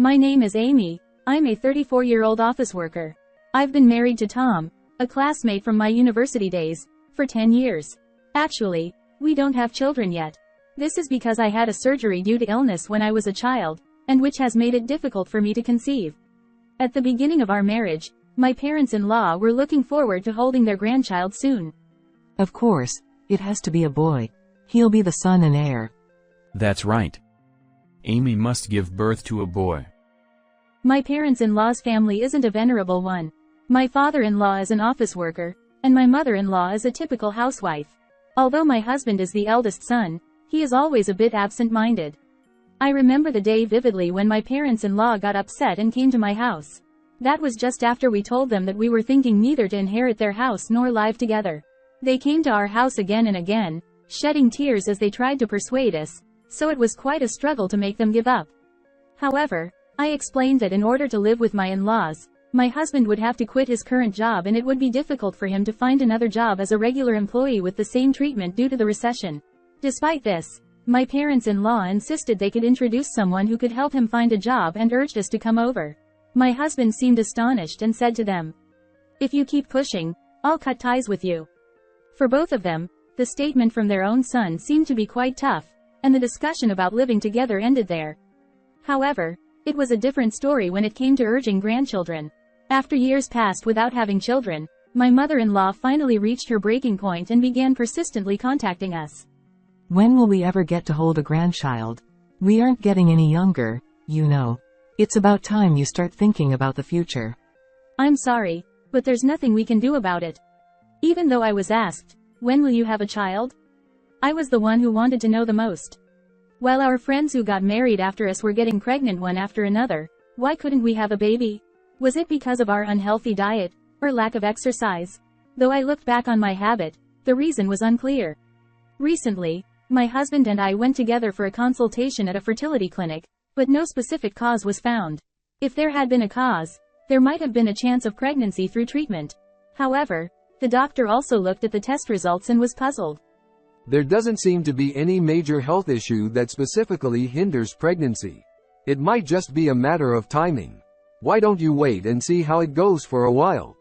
My name is Amy. I'm a 34-year-old office worker. I've been married to Tom, a classmate from my university days, for 10 years. Actually, we don't have children yet. This is because I had a surgery due to illness when I was a child, and which has made it difficult for me to conceive. At the beginning of our marriage, my parents-in-law were looking forward to holding their grandchild soon. Of course, it has to be a boy. He'll be the son and heir. That's right. Amy must give birth to a boy. My parents-in-law's family isn't a venerable one. My father-in-law is an office worker, and my mother-in-law is a typical housewife. Although my husband is the eldest son, he is always a bit absent-minded. I remember the day vividly when my parents-in-law got upset and came to my house. That was just after we told them that we were thinking neither to inherit their house nor live together. They came to our house again and again, shedding tears as they tried to persuade us, so it was quite a struggle to make them give up. However, I explained that in order to live with my in-laws, my husband would have to quit his current job and it would be difficult for him to find another job as a regular employee with the same treatment due to the recession. Despite this, my parents-in-law insisted they could introduce someone who could help him find a job and urged us to come over. My husband seemed astonished and said to them, "If you keep pushing, I'll cut ties with you." For both of them, the statement from their own son seemed to be quite tough, and the discussion about living together ended there. However, it was a different story when it came to urging grandchildren. After years passed without having children, my mother-in-law finally reached her breaking point and began persistently contacting us. When will we ever get to hold a grandchild? We aren't getting any younger, you know. It's about time you start thinking about the future. I'm sorry, but there's nothing we can do about it. Even though I was asked, "When will you have a child?" I was the one who wanted to know the most. While our friends who got married after us were getting pregnant one after another, why couldn't we have a baby? Was it because of our unhealthy diet, or lack of exercise? Though I looked back on my habit, the reason was unclear. Recently, my husband and I went together for a consultation at a fertility clinic, but no specific cause was found. If there had been a cause, there might have been a chance of pregnancy through treatment. However, the doctor also looked at the test results and was puzzled. There doesn't seem to be any major health issue that specifically hinders pregnancy. It might just be a matter of timing. Why don't you wait and see how it goes for a while?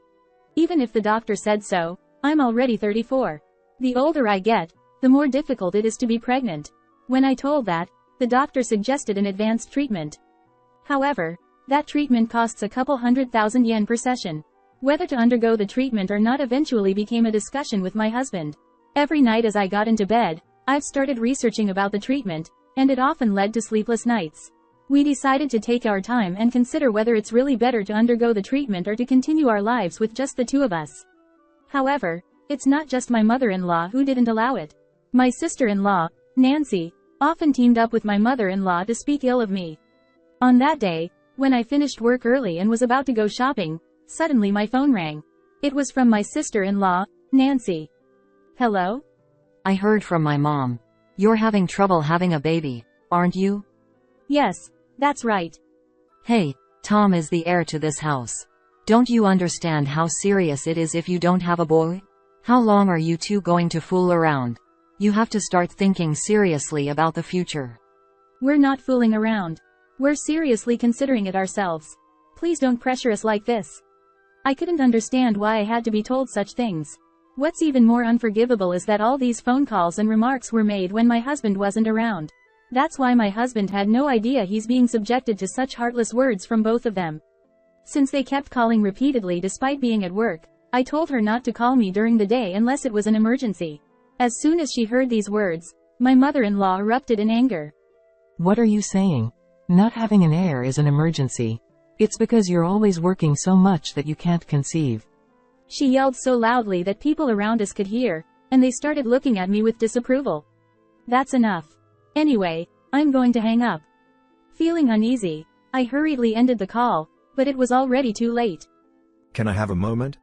Even if the doctor said so, I'm already 34. The older I get, the more difficult it is to be pregnant. When I told that, the doctor suggested an advanced treatment. However, that treatment costs a couple $100,000 per session. Whether to undergo the treatment or not eventually became a discussion with my husband. Every night as I got into bed, I've started researching about the treatment, and it often led to sleepless nights. We decided to take our time and consider whether it's really better to undergo the treatment or to continue our lives with just the two of us. However, it's not just my mother-in-law who didn't allow it. My sister-in-law, Nancy, often teamed up with my mother-in-law to speak ill of me. On that day, when I finished work early and was about to go shopping, suddenly my phone rang. It was from my sister-in-law, Nancy. "Hello? I heard from my mom. You're having trouble having a baby, aren't you?" "Yes, that's right." "Hey, Tom is the heir to this house. Don't you understand how serious it is if you don't have a boy? How long are you two going to fool around? You have to start thinking seriously about the future." "We're not fooling around. We're seriously considering it ourselves. Please don't pressure us like this." I couldn't understand why I had to be told such things. What's even more unforgivable is that all these phone calls and remarks were made when my husband wasn't around. That's why my husband had no idea he's being subjected to such heartless words from both of them. Since they kept calling repeatedly despite being at work, I told her not to call me during the day unless it was an emergency. As soon as she heard these words, my mother-in-law erupted in anger. What are you saying? Not having an heir is an emergency. It's because you're always working so much that you can't conceive. She yelled so loudly that people around us could hear, and they started looking at me with disapproval. That's enough. Anyway, I'm going to hang up. Feeling uneasy, I hurriedly ended the call, but it was already too late. Can I have a moment?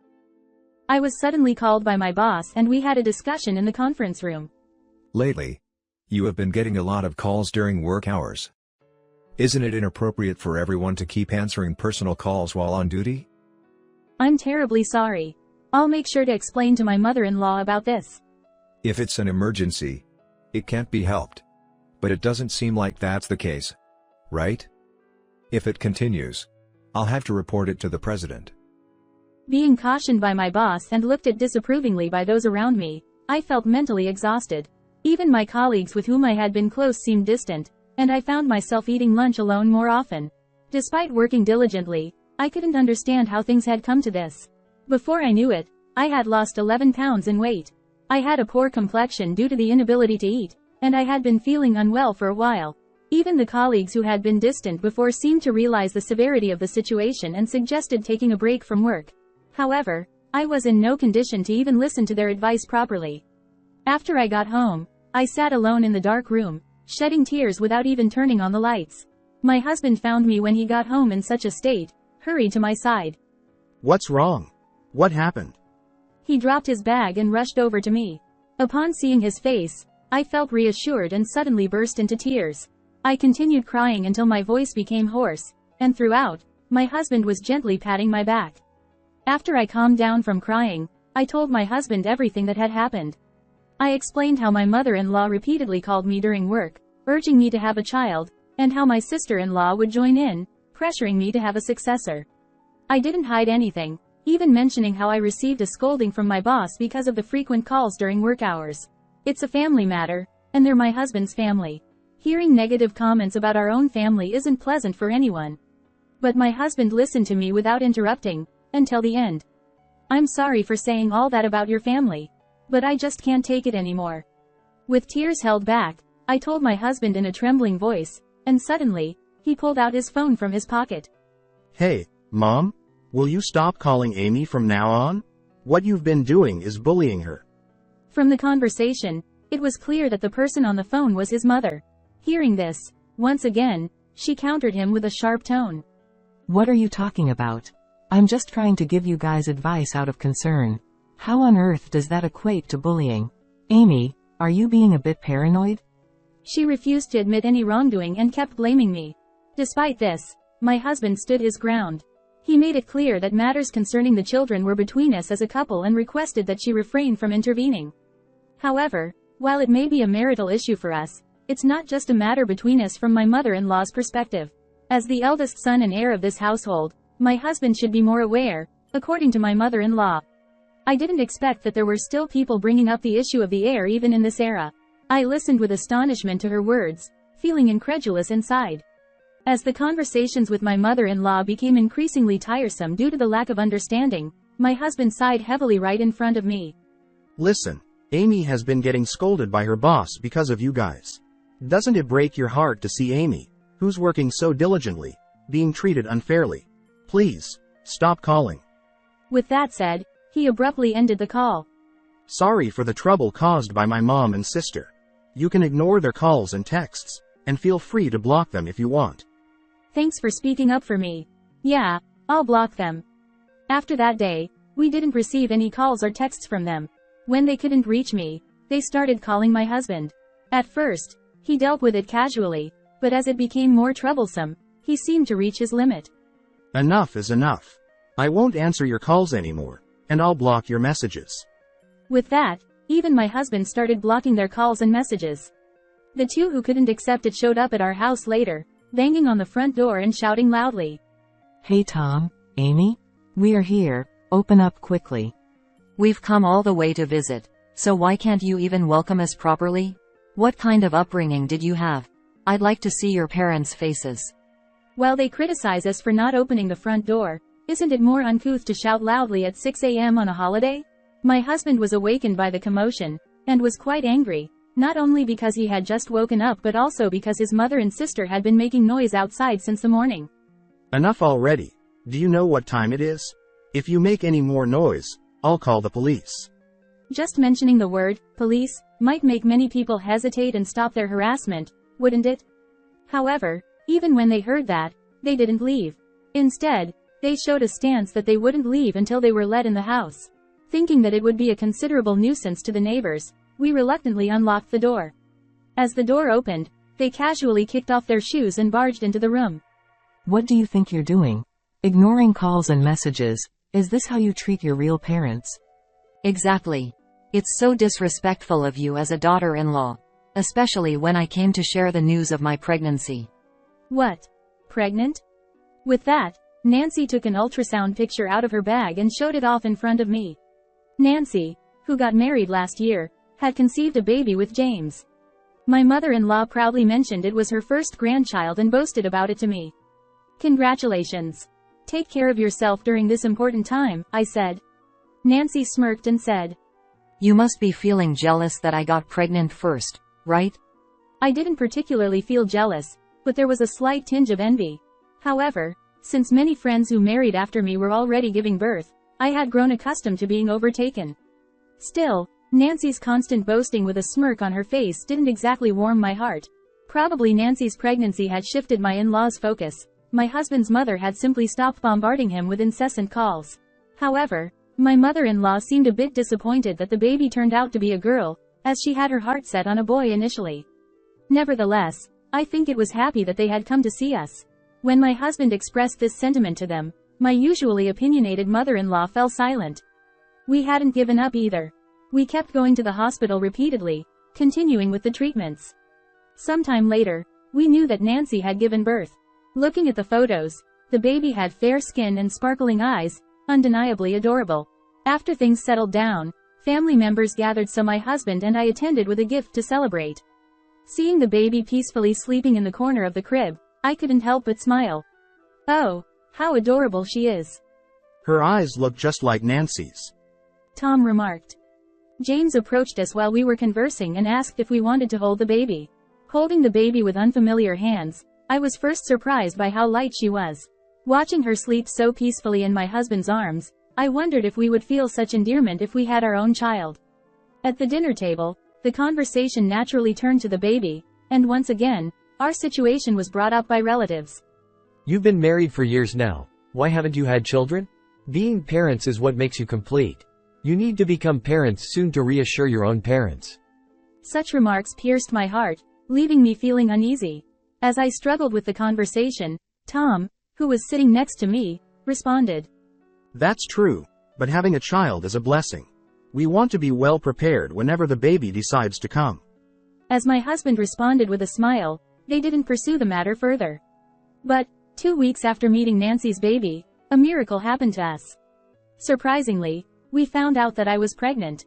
I was suddenly called by my boss and we had a discussion in the conference room. Lately, you have been getting a lot of calls during work hours. Isn't it inappropriate for everyone to keep answering personal calls while on duty? I'm terribly sorry. I'll make sure to explain to my mother-in-law about this. If it's an emergency, it can't be helped. But it doesn't seem like that's the case. Right? If it continues, I'll have to report it to the president. Being cautioned by my boss and looked at disapprovingly by those around me, I felt mentally exhausted. Even my colleagues with whom I had been close seemed distant, and I found myself eating lunch alone more often. Despite working diligently, I couldn't understand how things had come to this. Before I knew it, I had lost 11 pounds in weight. I had a poor complexion due to the inability to eat, and I had been feeling unwell for a while. Even the colleagues who had been distant before seemed to realize the severity of the situation and suggested taking a break from work. However, I was in no condition to even listen to their advice properly. After I got home, I sat alone in the dark room, shedding tears without even turning on the lights. My husband found me when he got home in such a state, hurried to my side. What's wrong? What happened? He dropped his bag and rushed over to me. Upon seeing his face, I felt reassured and suddenly burst into tears. I continued crying until my voice became hoarse, and throughout, my husband was gently patting my back. After I calmed down from crying, I told my husband everything that had happened. I explained how my mother-in-law repeatedly called me during work, urging me to have a child, and how my sister-in-law would join in, pressuring me to have a successor. I didn't hide anything, even mentioning how I received a scolding from my boss because of the frequent calls during work hours. It's a family matter, and they're my husband's family. Hearing negative comments about our own family isn't pleasant for anyone. But my husband listened to me without interrupting, until the end. I'm sorry for saying all that about your family, but I just can't take it anymore. With tears held back, I told my husband in a trembling voice, and suddenly, he pulled out his phone from his pocket. Hey, Mom? Will you stop calling Amy from now on? What you've been doing is bullying her. From the conversation, it was clear that the person on the phone was his mother. Hearing this, once again, she countered him with a sharp tone. What are you talking about? I'm just trying to give you guys advice out of concern. How on earth does that equate to bullying? Amy, are you being a bit paranoid? She refused to admit any wrongdoing and kept blaming me. Despite this, my husband stood his ground. He made it clear that matters concerning the children were between us as a couple and requested that she refrain from intervening. However, while it may be a marital issue for us, it's not just a matter between us from my mother-in-law's perspective. As the eldest son and heir of this household, my husband should be more aware, according to my mother-in-law. I didn't expect that there were still people bringing up the issue of the heir even in this era. I listened with astonishment to her words, feeling incredulous inside. As the conversations with my mother-in-law became increasingly tiresome due to the lack of understanding, my husband sighed heavily right in front of me. Listen, Amy has been getting scolded by her boss because of you guys. Doesn't it break your heart to see Amy, who's working so diligently, being treated unfairly? Please, stop calling. With that said, he abruptly ended the call. Sorry for the trouble caused by my mom and sister. You can ignore their calls and texts, and feel free to block them if you want. Thanks for speaking up for me. Yeah, I'll block them. After that day, we didn't receive any calls or texts from them. When they couldn't reach me, they started calling my husband. At first, he dealt with it casually, but as it became more troublesome, he seemed to reach his limit. Enough is enough. I won't answer your calls anymore, and I'll block your messages. With that, even my husband started blocking their calls and messages. The two who couldn't accept it showed up at our house later, banging on the front door and shouting loudly. Hey Tom, Amy? We are here, open up quickly. We've come all the way to visit, so why can't you even welcome us properly? What kind of upbringing did you have? I'd like to see your parents' faces. While they criticize us for not opening the front door, isn't it more uncouth to shout loudly at 6 a.m. on a holiday? My husband was awakened by the commotion, and was quite angry, not only because he had just woken up but also because his mother and sister had been making noise outside since the morning. Enough already. Do you know what time it is? If you make any more noise, I'll call the police. Just mentioning the word, police, might make many people hesitate and stop their harassment, wouldn't it? However, even when they heard that, they didn't leave. Instead, they showed a stance that they wouldn't leave until they were let in the house. Thinking that it would be a considerable nuisance to the neighbors, we reluctantly unlocked the door. As the door opened, they casually kicked off their shoes and barged into the room. What do you think you're doing? Ignoring calls and messages, is this how you treat your real parents? Exactly. It's so disrespectful of you as a daughter-in-law. Especially when I came to share the news of my pregnancy. What? Pregnant? With that, Nancy took an ultrasound picture out of her bag and showed it off in front of me. Nancy, who got married last year, had conceived a baby with James. My mother-in-law proudly mentioned it was her first grandchild and boasted about it to me. Congratulations. Take care of yourself during this important time, I said. Nancy smirked and said, You must be feeling jealous that I got pregnant first, right? I didn't particularly feel jealous, but there was a slight tinge of envy. However, since many friends who married after me were already giving birth, I had grown accustomed to being overtaken. Still, Nancy's constant boasting with a smirk on her face didn't exactly warm my heart. Probably Nancy's pregnancy had shifted my in-laws' focus. My husband's mother had simply stopped bombarding him with incessant calls. However, my mother-in-law seemed a bit disappointed that the baby turned out to be a girl, as she had her heart set on a boy initially. Nevertheless, I think it was happy that they had come to see us. When my husband expressed this sentiment to them, my usually opinionated mother-in-law fell silent. We hadn't given up either. We kept going to the hospital repeatedly, continuing with the treatments. Sometime later, we knew that Nancy had given birth. Looking at the photos, the baby had fair skin and sparkling eyes, undeniably adorable. After things settled down, family members gathered so my husband and I attended with a gift to celebrate. Seeing the baby peacefully sleeping in the corner of the crib, I couldn't help but smile. Oh, how adorable she is. Her eyes look just like Nancy's. Tom remarked. James approached us while we were conversing and asked if we wanted to hold the baby. Holding the baby with unfamiliar hands, I was first surprised by how light she was. Watching her sleep so peacefully in my husband's arms, I wondered if we would feel such endearment if we had our own child. At the dinner table, the conversation naturally turned to the baby, and once again, our situation was brought up by relatives. You've been married for years now. Why haven't you had children? Being parents is what makes you complete. You need to become parents soon to reassure your own parents. Such remarks pierced my heart, leaving me feeling uneasy. As I struggled with the conversation, Tom, who was sitting next to me, responded. That's true, but having a child is a blessing. We want to be well prepared whenever the baby decides to come. As my husband responded with a smile, they didn't pursue the matter further. But, 2 weeks after meeting Nancy's baby, a miracle happened to us. Surprisingly, we found out that I was pregnant.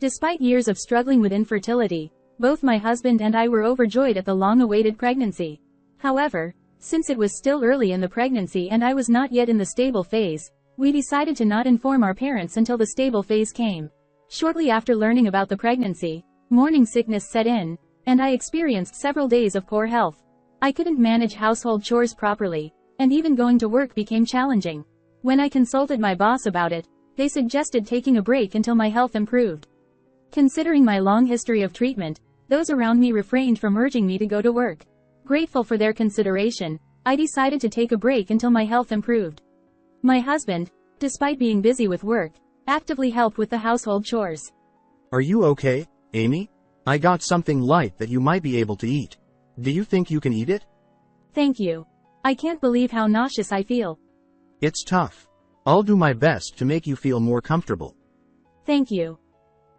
Despite years of struggling with infertility, both my husband and I were overjoyed at the long-awaited pregnancy. However, since it was still early in the pregnancy and I was not yet in the stable phase, we decided to not inform our parents until the stable phase came. Shortly after learning about the pregnancy, morning sickness set in, and I experienced several days of poor health. I couldn't manage household chores properly, and even going to work became challenging. When I consulted my boss about it, they suggested taking a break until my health improved. Considering my long history of treatment, those around me refrained from urging me to go to work. Grateful for their consideration, I decided to take a break until my health improved. My husband, despite being busy with work, actively helped with the household chores. Are you okay, Amy? I got something light that you might be able to eat. Do you think you can eat it? Thank you. I can't believe how nauseous I feel. It's tough. I'll do my best to make you feel more comfortable. Thank you.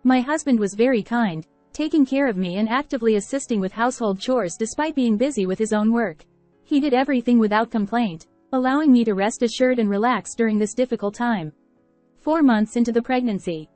My husband was very kind, taking care of me and actively assisting with household chores despite being busy with his own work. He did everything without complaint, allowing me to rest assured and relax during this difficult time. 4 months into the pregnancy.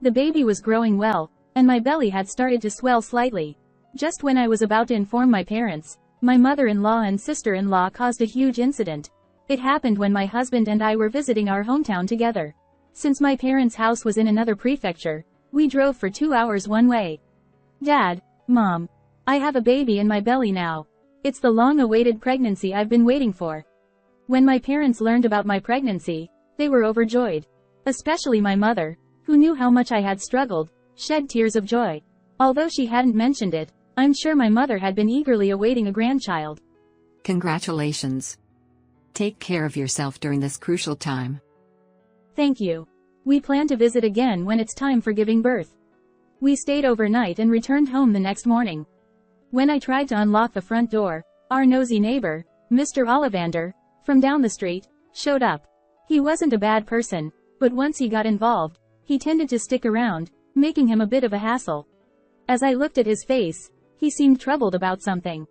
The baby was growing well, and my belly had started to swell slightly. Just when I was about to inform my parents, my mother-in-law and sister-in-law caused a huge incident. It happened when my husband and I were visiting our hometown together. Since my parents' house was in another prefecture, we drove for 2 hours one way. Dad, Mom, I have a baby in my belly now. It's the long-awaited pregnancy I've been waiting for. When my parents learned about my pregnancy, they were overjoyed. Especially my mother, who knew how much I had struggled, shed tears of joy. Although she hadn't mentioned it, I'm sure my mother had been eagerly awaiting a grandchild. Congratulations. Take care of yourself during this crucial time. Thank you. We plan to visit again when it's time for giving birth. We stayed overnight and returned home the next morning. When I tried to unlock the front door, our nosy neighbor, Mr. Ollivander, from down the street, showed up. He wasn't a bad person, but once he got involved, he tended to stick around, making him a bit of a hassle. As I looked at his face, he seemed troubled about something.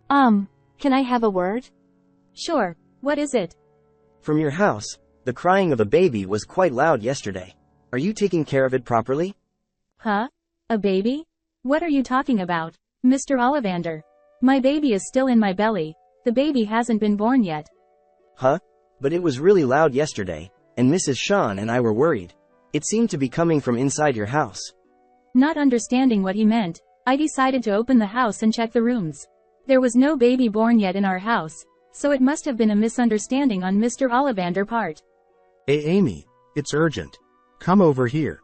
Can I have a word? Sure, What is it? From your house, the crying of a baby was quite loud yesterday. Are you taking care of it properly? Huh? A baby? What are you talking about, Mr. Ollivander? My baby is still in my belly. The baby hasn't been born yet. Huh? But it was really loud yesterday, and Mrs. Sean and I were worried. It seemed to be coming from inside your house. Not understanding what he meant, I decided to open the house and check the rooms. There was no baby born yet in our house, so it must have been a misunderstanding on Mr. Ollivander's part. Hey Amy, it's urgent. Come over here.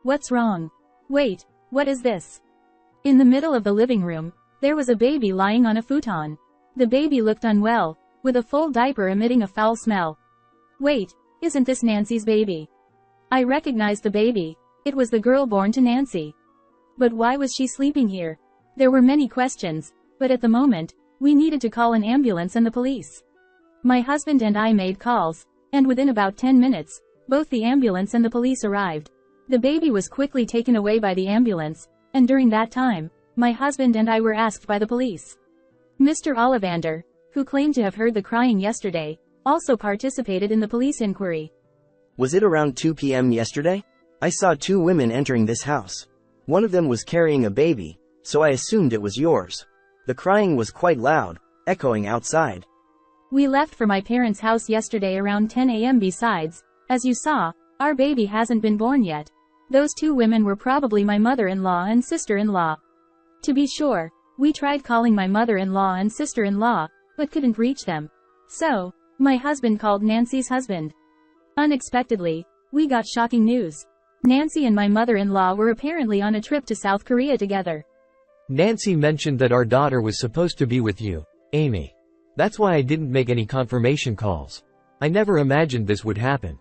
What's wrong? Wait, what is this? In the middle of the living room, there was a baby lying on a futon. The baby looked unwell, with a full diaper emitting a foul smell. Wait, isn't this Nancy's baby? I recognized the baby. It was the girl born to Nancy. But why was she sleeping here? There were many questions, but at the moment, we needed to call an ambulance and the police. My husband and I made calls, and within about 10 minutes, both the ambulance and the police arrived. The baby was quickly taken away by the ambulance, and during that time, my husband and I were asked by the police. Mr. Ollivander, who claimed to have heard the crying yesterday, also participated in the police inquiry. Was it around 2 p.m. yesterday? I saw 2 women entering this house. One of them was carrying a baby, so I assumed it was yours. The crying was quite loud, echoing outside. We left for my parents' house yesterday around 10 a.m. Besides, as you saw, our baby hasn't been born yet. Those 2 women were probably my mother-in-law and sister-in-law. To be sure, we tried calling my mother-in-law and sister-in-law, but couldn't reach them. So, my husband called Nancy's husband. Unexpectedly, we got shocking news. Nancy and my mother-in-law were apparently on a trip to South Korea together. Nancy mentioned that our daughter was supposed to be with you, Amy. That's why I didn't make any confirmation calls. I never imagined this would happen.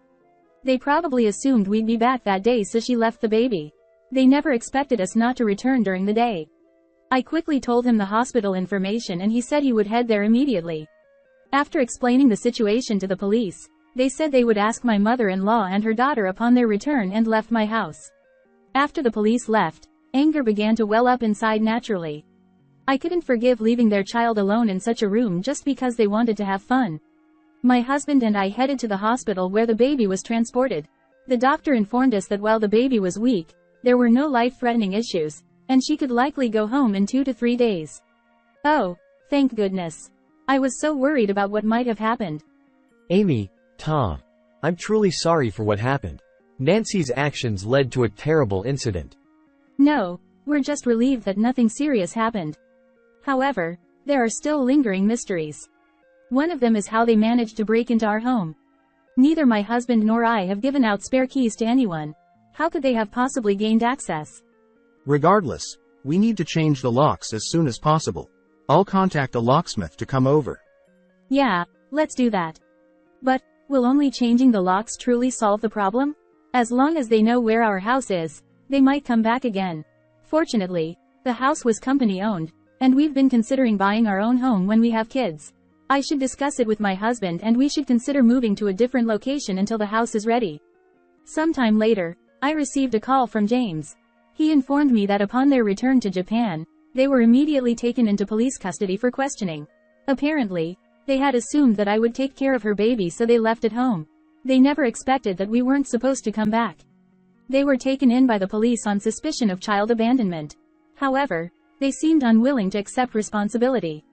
They probably assumed we'd be back that day, so she left the baby. They never expected us not to return during the day. I quickly told him the hospital information and he said he would head there immediately. After explaining the situation to the police, they said they would ask my mother-in-law and her daughter upon their return and left my house. After the police left, anger began to well up inside naturally. I couldn't forgive leaving their child alone in such a room just because they wanted to have fun. My husband and I headed to the hospital where the baby was transported. The doctor informed us that while the baby was weak, there were no life-threatening issues, and she could likely go home in 2 to 3 days. Oh, thank goodness. I was so worried about what might have happened. Amy, Tom, I'm truly sorry for what happened. Nancy's actions led to a terrible incident. No, we're just relieved that nothing serious happened. However, there are still lingering mysteries. One of them is how they managed to break into our home. Neither my husband nor I have given out spare keys to anyone. How could they have possibly gained access? Regardless, we need to change the locks as soon as possible. I'll contact a locksmith to come over. Yeah, let's do that. But, will only changing the locks truly solve the problem? As long as they know where our house is, they might come back again. Fortunately, the house was company-owned, and we've been considering buying our own home when we have kids. I should discuss it with my husband and we should consider moving to a different location until the house is ready. Sometime later, I received a call from James. He informed me that upon their return to Japan, they were immediately taken into police custody for questioning. Apparently, they had assumed that I would take care of her baby, so they left at home. They never expected that we weren't supposed to come back. They were taken in by the police on suspicion of child abandonment. However, they seemed unwilling to accept responsibility.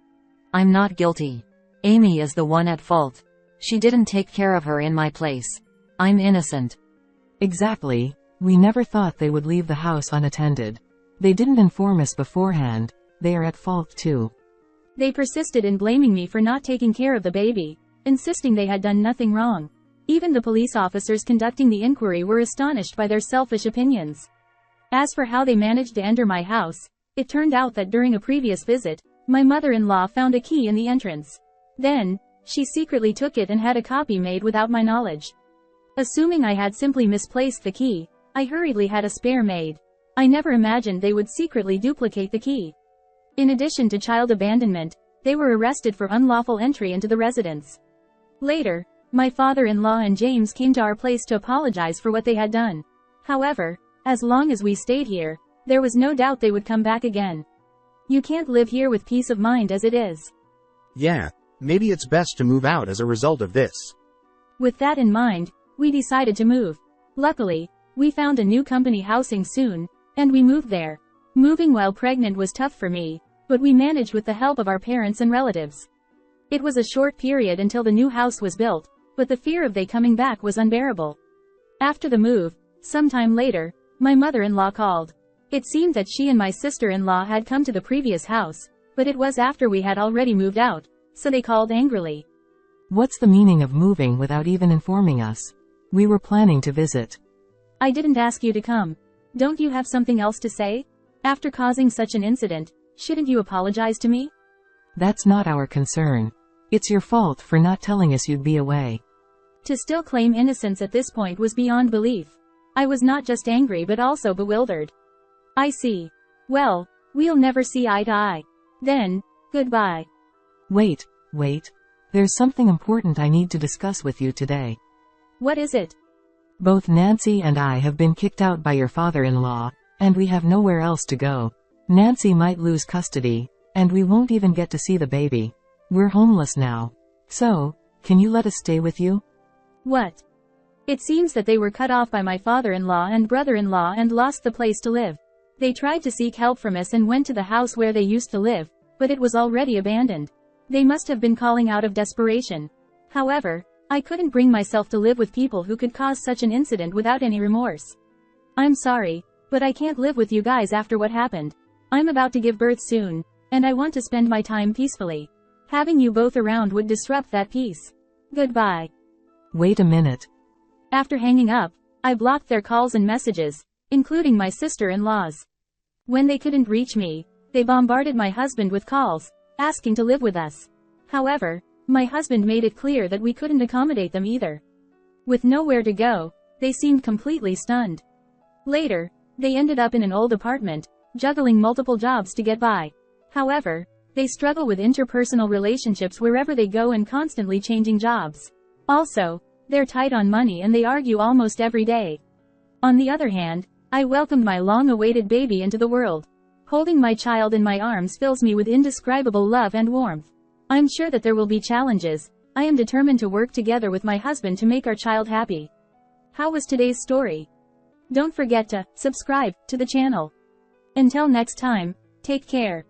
I'm not guilty. Amy is the one at fault. She didn't take care of her in my place. I'm innocent. Exactly. We never thought they would leave the house unattended. They didn't inform us beforehand. They are at fault too. They persisted in blaming me for not taking care of the baby, insisting they had done nothing wrong. Even the police officers conducting the inquiry were astonished by their selfish opinions. As for how they managed to enter my house, it turned out that during a previous visit, my mother-in-law found a key in the entrance. Then, she secretly took it and had a copy made without my knowledge. Assuming I had simply misplaced the key, I hurriedly had a spare made. I never imagined they would secretly duplicate the key. In addition to child abandonment, they were arrested for unlawful entry into the residence. Later, my father-in-law and James came to our place to apologize for what they had done. However, as long as we stayed here, there was no doubt they would come back again. You can't live here with peace of mind as it is. Yeah, Maybe it's best to move out as a result of this. With that in mind, we decided to move. Luckily, we found a new company housing soon, and we moved there. Moving while pregnant was tough for me, but we managed with the help of our parents and relatives. It was a short period until the new house was built, but the fear of they coming back was unbearable. After the move, sometime later, my mother-in-law called. It seemed that she and my sister-in-law had come to the previous house, but it was after we had already moved out, so they called angrily. What's the meaning of moving without even informing us? We were planning to visit. I didn't ask you to come. Don't you have something else to say? After causing such an incident, shouldn't you apologize to me? That's not our concern. It's your fault for not telling us you'd be away. To still claim innocence at this point was beyond belief. I was not just angry but also bewildered. I see. Well, we'll never see eye to eye. Then, goodbye. Wait. There's something important I need to discuss with you today. What is it? Both Nancy and I have been kicked out by your father-in-law, and we have nowhere else to go. Nancy might lose custody, and we won't even get to see the baby. We're homeless now. So, can you let us stay with you? What? It seems that they were cut off by my father-in-law and brother-in-law and lost the place to live. They tried to seek help from us and went to the house where they used to live, but it was already abandoned. They must have been calling out of desperation. However, I couldn't bring myself to live with people who could cause such an incident without any remorse. I'm sorry, but I can't live with you guys after what happened. I'm about to give birth soon, and I want to spend my time peacefully. Having you both around would disrupt that peace. Goodbye. Wait a minute. After hanging up, I blocked their calls and messages, including my sister-in-law's. When they couldn't reach me, they bombarded my husband with calls, asking to live with us. However, my husband made it clear that we couldn't accommodate them either. With nowhere to go, they seemed completely stunned. Later, they ended up in an old apartment, juggling multiple jobs to get by. However, they struggle with interpersonal relationships wherever they go and constantly changing jobs. Also, they're tight on money and they argue almost every day. On the other hand, I welcomed my long-awaited baby into the world. Holding my child in my arms fills me with indescribable love and warmth. I'm sure that there will be challenges. I am determined to work together with my husband to make our child happy. How was today's story? Don't forget to subscribe to the channel. Until next time, take care.